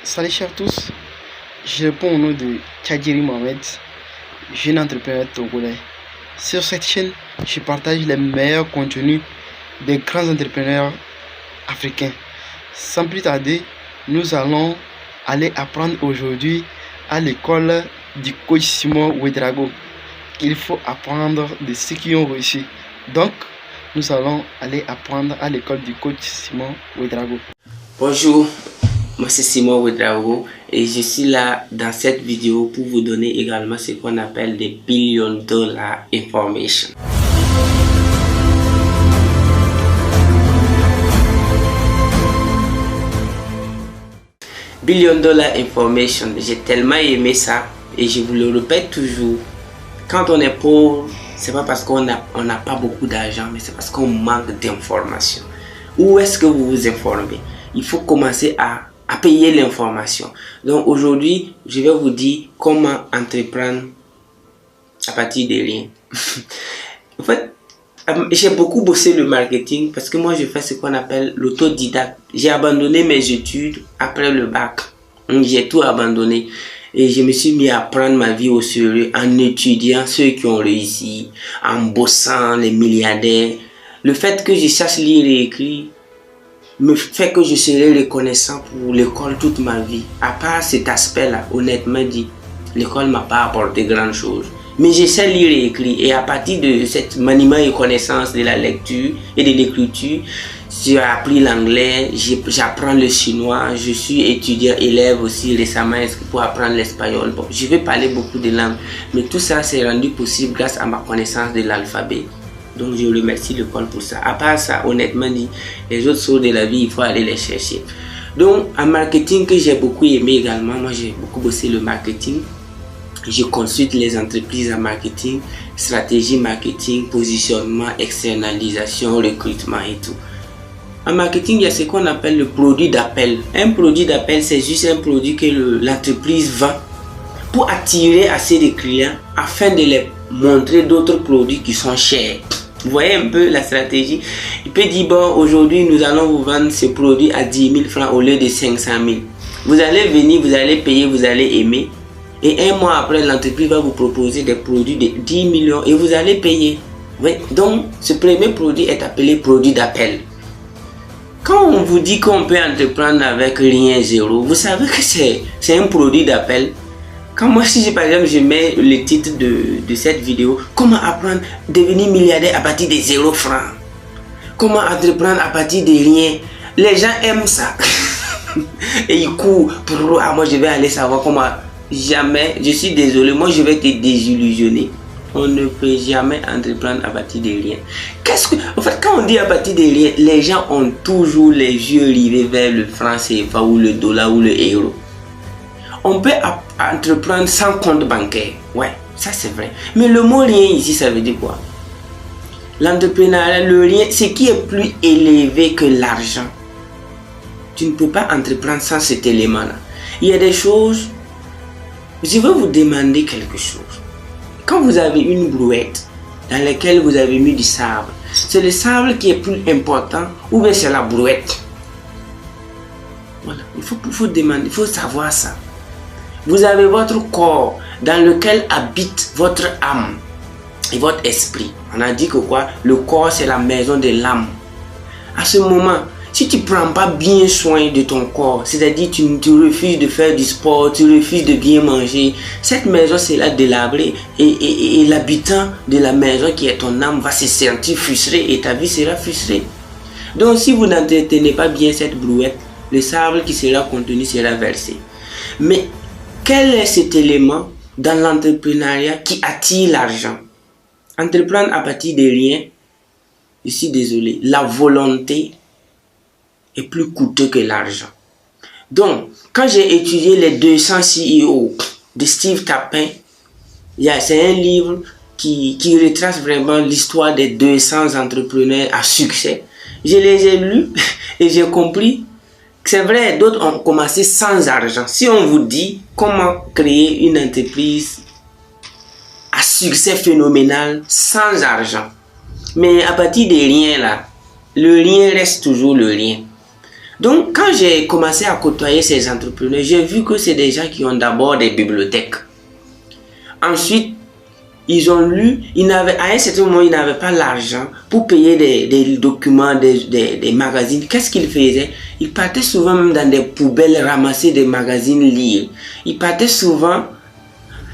Salut chers tous, je réponds au nom de Tchadjiri Mohamed, jeune entrepreneur togolais. Sur cette chaîne, je partage les meilleurs contenus des grands entrepreneurs africains. Sans plus tarder, nous allons aller apprendre aujourd'hui à l'école du coach Simon Ouedraogo. Il faut apprendre de ceux qui ont réussi. Donc, nous allons aller apprendre à l'école du coach Simon Ouedraogo. Bonjour, moi c'est Simon Ouedraogo et je suis là dans cette vidéo pour vous donner également ce qu'on appelle des billion dollar information. Billion dollar information, j'ai tellement aimé ça et je vous le répète toujours. Quand on est pauvre, c'est pas parce qu'on n'a pas beaucoup d'argent, mais c'est parce qu'on manque d'informations. Où est-ce que vous vous informez? Il faut commencer à payer l'information. Donc aujourd'hui, je vais vous dire comment entreprendre à partir de rien. En fait, j'ai beaucoup bossé le marketing parce que moi je fais ce qu'on appelle l'autodidacte. J'ai abandonné mes études après le bac. J'ai tout abandonné. Et je me suis mis à prendre ma vie au sérieux en étudiant ceux qui ont réussi, en bossant les milliardaires. Le fait que je sache lire et écrire me fait que je serai reconnaissant pour l'école toute ma vie. À part cet aspect-là, honnêtement dit, l'école m'a pas apporté grand-chose. Mais je sais lire et écrire. Et à partir de cette maniement et connaissance de la lecture et de l'écriture, j'ai appris l'anglais, j'apprends le chinois, je suis étudiant élève aussi récemment pour apprendre l'espagnol. Bon, je vais parler beaucoup de langues, mais tout ça s'est rendu possible grâce à ma connaissance de l'alphabet. Donc je remercie l'école pour ça. À part ça, honnêtement dit, les autres choses de la vie, il faut aller les chercher. Donc en marketing que j'ai beaucoup aimé également, moi j'ai beaucoup bossé le marketing. Je consulte les entreprises en marketing, stratégie marketing, positionnement, externalisation, recrutement et tout. En marketing, il y a ce qu'on appelle le produit d'appel. Un produit d'appel, c'est juste un produit que l'entreprise vend pour attirer assez de clients afin de les montrer d'autres produits qui sont chers. Vous voyez un peu la stratégie. Il peut dire, bon, aujourd'hui, nous allons vous vendre ce produit à 10 000 francs au lieu de 500 000. Vous allez venir, vous allez payer, vous allez aimer. Et un mois après, l'entreprise va vous proposer des produits de 10 millions et vous allez payer. Oui. Donc, ce premier produit est appelé produit d'appel. Quand on vous dit qu'on peut entreprendre avec rien, zéro, vous savez que c'est un produit d'appel. Quand moi, si par exemple, je mets le titre de cette vidéo, comment apprendre à devenir milliardaire à partir de 0 francs. Comment entreprendre à partir de rien. Les gens aiment ça. Et ils courent pour, ah, moi je vais aller savoir comment. Jamais, je suis désolé, moi je vais te désillusionner. On ne peut jamais entreprendre à partir de rien. En fait, quand on dit à partir de rien, les gens ont toujours les yeux rivés vers le franc CFA ou le dollar ou le euro. On peut entreprendre sans compte bancaire. Ouais, ça c'est vrai. Mais le mot rien ici, ça veut dire quoi? L'entrepreneuriat, le rien, ce qui est plus élevé que l'argent. Tu ne peux pas entreprendre sans cet élément-là. Il y a des choses. Je vais vous demander quelque chose. Quand vous avez une brouette dans laquelle vous avez mis du sable, c'est le sable qui est plus important ou bien c'est la brouette? Voilà, il faut demander, il faut savoir ça. Vous avez votre corps dans lequel habite votre âme et votre esprit. On a dit que quoi? Le corps c'est la maison de l'âme. À ce moment, si tu ne prends pas bien soin de ton corps, c'est-à-dire tu refuses de faire du sport, tu refuses de bien manger, cette maison sera délabrée et l'habitant de la maison qui est ton âme va se sentir frustré et ta vie sera frustrée. Donc si vous n'entretenez pas bien cette brouette, le sable qui sera contenu sera versé. Mais quel est cet élément dans l'entrepreneuriat qui attire l'argent? Entreprendre à partir de rien, je suis désolé, la volonté est plus coûteux que l'argent. Donc, quand j'ai étudié les 200 CEO de Steve Tapin, c'est un livre qui retrace vraiment l'histoire des 200 entrepreneurs à succès. Je les ai lus et j'ai compris que c'est vrai, d'autres ont commencé sans argent. Si on vous dit comment créer une entreprise à succès phénoménal sans argent, mais à partir de rien là, le rien reste toujours le rien. Donc, quand j'ai commencé à côtoyer ces entrepreneurs, j'ai vu que c'est des gens qui ont d'abord des bibliothèques. Ensuite, ils ont lu, à un certain moment, ils n'avaient pas l'argent pour payer des documents, des magazines. Qu'est-ce qu'ils faisaient? Ils partaient souvent même dans des poubelles ramasser des magazines, lire. Ils partaient souvent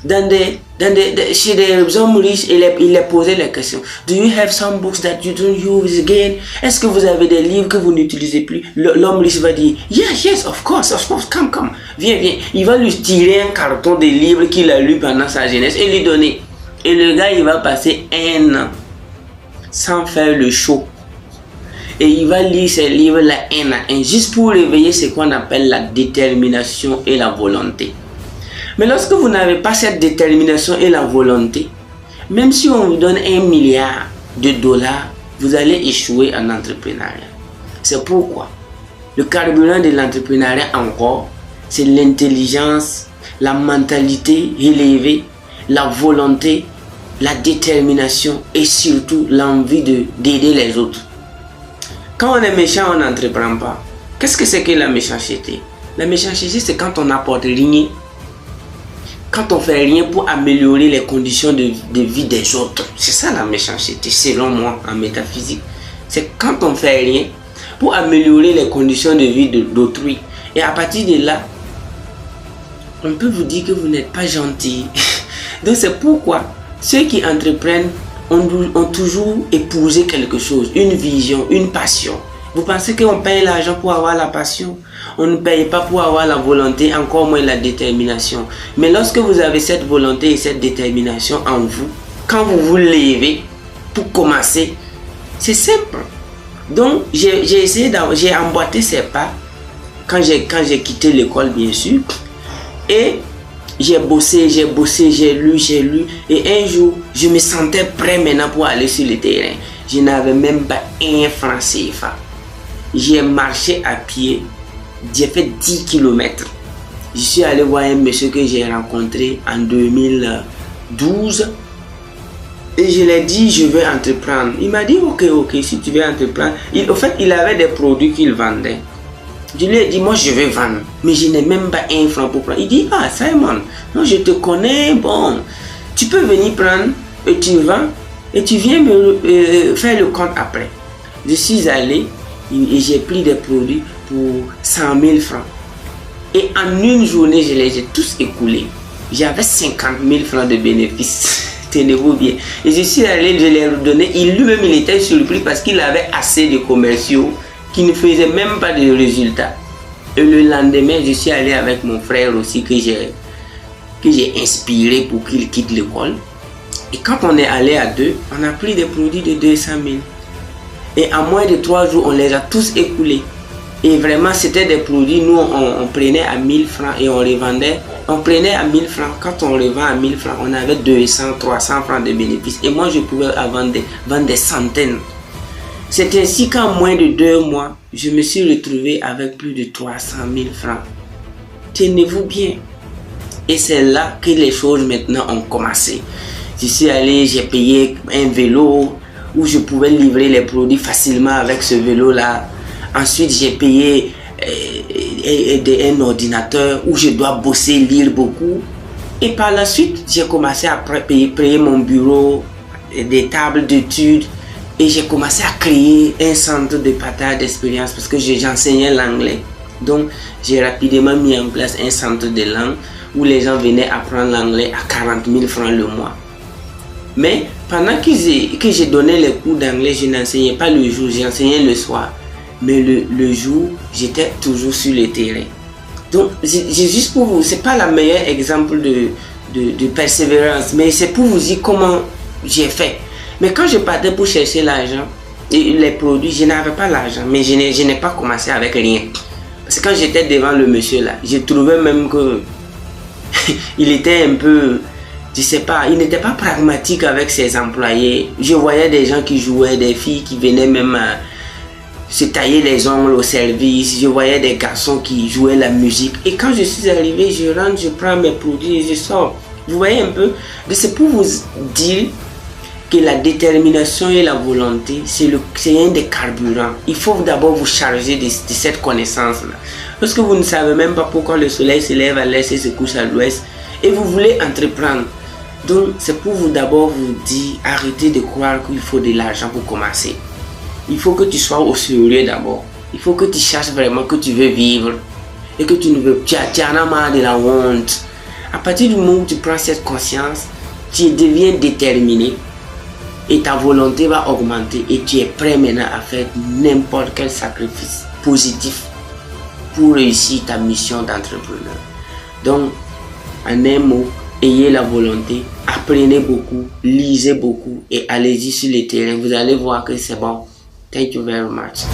chez des hommes riches et ils les posaient la question. Do you have some books that you don't use again? Est-ce que vous avez des livres que vous n'utilisez plus? L'homme riche va dire, yes, of course, come. Viens. Il va lui tirer un carton de livres qu'il a lu pendant sa jeunesse et lui donner. Et le gars, il va passer 1 an sans faire le show. Et il va lire ces livres-là un à un, juste pour réveiller ce qu'on appelle la détermination et la volonté. Mais lorsque vous n'avez pas cette détermination et la volonté, même si on vous donne $1 milliard, vous allez échouer en entrepreneuriat. C'est pourquoi le carburant de l'entrepreneuriat encore, c'est l'intelligence, la mentalité élevée, la volonté, la détermination et surtout l'envie d'aider les autres. Quand on est méchant, on n'entreprend pas. Qu'est-ce que c'est que la méchanceté? La méchanceté, c'est quand on n'apporte rien. Quand on fait rien pour améliorer les conditions de vie des autres. C'est ça la méchanceté, selon moi, en métaphysique. C'est quand on fait rien pour améliorer les conditions de vie d'autrui. Et à partir de là, on peut vous dire que vous n'êtes pas gentil. Donc c'est pourquoi ceux qui entreprennent ont toujours épousé quelque chose, une vision, une passion. Vous pensez qu'on paye l'argent pour avoir la passion? On ne paye pas pour avoir la volonté, encore moins la détermination. Mais lorsque vous avez cette volonté et cette détermination en vous, quand vous vous levez pour commencer, c'est simple. Donc j'ai emboîté ces pas quand j'ai quitté l'école, bien sûr. Et j'ai bossé, j'ai lu. Et un jour, je me sentais prêt maintenant pour aller sur le terrain. Je n'avais même pas un franc CFA. J'ai marché à pied. J'ai fait 10 km. Je suis allé voir un monsieur que j'ai rencontré en 2012. Et je lui ai dit, je veux entreprendre. Il m'a dit, ok, si tu veux entreprendre. En fait, il avait des produits qu'il vendait. Je lui ai dit, moi je vais vendre, mais je n'ai même pas un franc pour prendre. Il dit, ah Simon, non, je te connais, bon, tu peux venir prendre et tu vends et tu viens me faire le compte après. Je suis allé et j'ai pris des produits pour 100 000 francs. Et en une journée, je les ai tous écoulés. J'avais 50 000 francs de bénéfices. Tenez-vous bien. Et je suis allé, je les ai redonnés. Lui-même, il était surpris parce qu'il avait assez de commerciaux qui ne faisaient même pas de résultats. Et le lendemain, je suis allé avec mon frère aussi que j'ai inspiré pour qu'il quitte l'école. Et quand on est allé à deux, on a pris des produits de 200 000. Et en moins de 3 jours, on les a tous écoulés. Et vraiment, c'était des produits, nous, on prenait à 1000 francs et on revendait. On prenait à 1000 francs. Quand on revend à 1000 francs, on avait 200, 300 francs de bénéfices. Et moi, je pouvais vendre des centaines. C'est ainsi qu'en moins de 2 mois, je me suis retrouvé avec plus de 300 000 francs. Tenez-vous bien. Et c'est là que les choses maintenant ont commencé. Je suis allé, j'ai payé un vélo où je pouvais livrer les produits facilement avec ce vélo-là. Ensuite, j'ai payé un ordinateur où je dois bosser, lire beaucoup. Et par la suite, j'ai commencé à payer mon bureau, des tables d'études. Et j'ai commencé à créer un centre de partage d'expérience parce que j'enseignais l'anglais. Donc, j'ai rapidement mis en place un centre de langue où les gens venaient apprendre l'anglais à 40 000 francs le mois. Mais pendant que j'ai donné les cours d'anglais, je n'enseignais pas le jour, j'enseignais le soir. Mais le jour, j'étais toujours sur le terrain. Donc, j'ai juste pour vous, c'est pas le meilleur exemple de persévérance, mais c'est pour vous dire comment j'ai fait. Mais quand je partais pour chercher l'argent et les produits, je n'avais pas l'argent, mais je n'ai pas commencé avec rien. Parce que quand j'étais devant le monsieur là, je trouvais même que il était un peu, je sais pas, il n'était pas pragmatique avec ses employés. Je voyais des gens qui jouaient, des filles qui venaient même se tailler les ongles au service. Je voyais des garçons qui jouaient la musique. Et quand je suis arrivé, je rentre, je prends mes produits et je sors. Vous voyez un peu, c'est pour vous dire que la détermination et la volonté, c'est un des carburants. Il faut d'abord vous charger de cette connaissance-là. Lorsque vous ne savez même pas pourquoi le soleil se lève à l'est et se couche à l'ouest, et vous voulez entreprendre, donc c'est pour vous d'abord vous dire, arrêtez de croire qu'il faut de l'argent pour commencer. Il faut que tu sois au sérieux d'abord. Il faut que tu cherches vraiment que tu veux vivre et que tu en as marre de la honte. À partir du moment où tu prends cette conscience, tu deviens déterminé et ta volonté va augmenter et tu es prêt maintenant à faire n'importe quel sacrifice positif pour réussir ta mission d'entrepreneur. Donc, en un mot, ayez la volonté, apprenez beaucoup, lisez beaucoup et allez-y sur le terrain. Vous allez voir que c'est bon. Thank you very much.